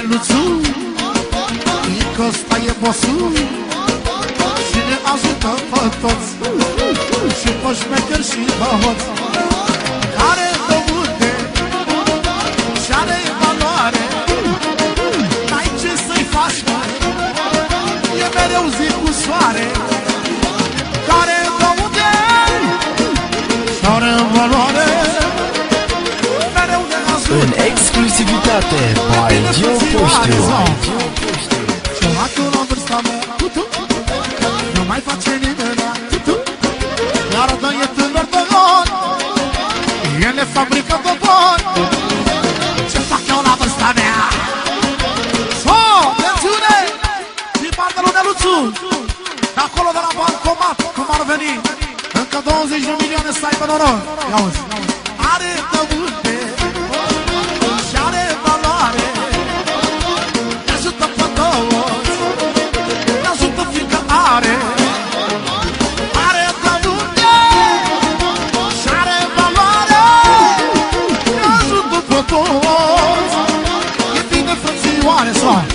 Neluțu, că ăsta e bossul și ne ajută pe toți, și pe șmecher și pe hoți, care dă multe și are valoare. N-ai ce să-i faci, e mereu zi cu soare, care dă multe și are valoare. În exclusivitate, by Gio Puștiu. Ciolatul la vârsta mea, nu mai face nimenea, iar dă e tânăr de ani, ele fabrică de bani. Ce fac eu la vârsta mea? So, tensiune! Din partea lui Neluțu, de acolo de la bancomat, cum ar veni, încă 20 de milioane să aibă noroc. Ia-uzi, are de multe și are valoare, ne ajută pe toți, ne ajută fiindcă are de multe și are valoare, ne ajută pe toți. E bine, frățioare, soare.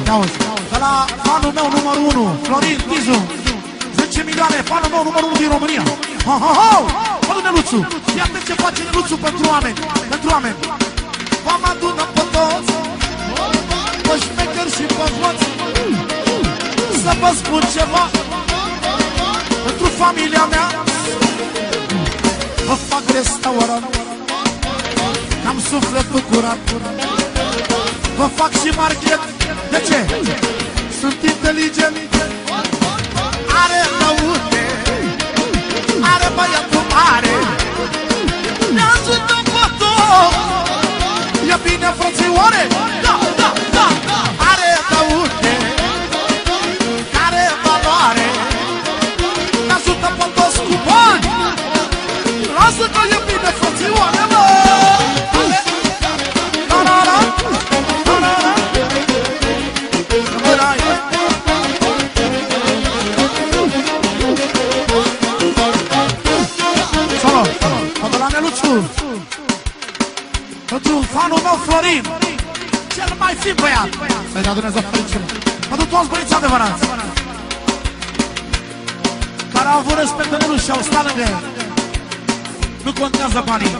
Ia-uzi, de la fanul meu numărul 1, Florin Tizu, 10 milioane, fanul meu numărul 1 din România. Ho-ho-ho! Fă-l Neluțu, iată ce face Neluțu pentru oameni, pentru oameni. V-am adunat pe toți, pe șmecheri și pe hoți, să vă spun ceva pentru familia mea. Vă fac restaurant, am sufletul curat, vă fac și marchet. De ce? Sunt inteligent, are lăute, are băiatul mare, ne ajută pe toți. E bine, frățioare? Da, da, da, da. Are lăute, are valoare, ne ajută pe toți cu bani. Lasă că e bine, frățioare, mă! Pentru fanul meu Florin, cel mai fi băiat, să-i dea Dumnezeu fericire. Pentru toți băieți adevărați care au avut respect de Neluțu și au stat lângă el. Nu contează banii.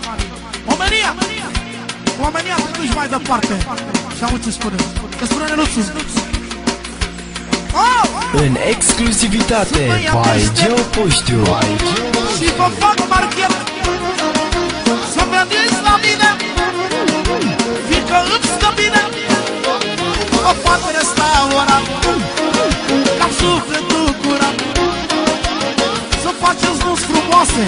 Omenia! Omenia te duci mai departe. Și am ce spune. Că spune Neluțu. În exclusivitate, by Gio Puștiu. Și vă fac marchet să veniți la mine, fiindcă îmi stă bine. Vă fac restaurant, am sufletul curat, să faceți nuți frumoase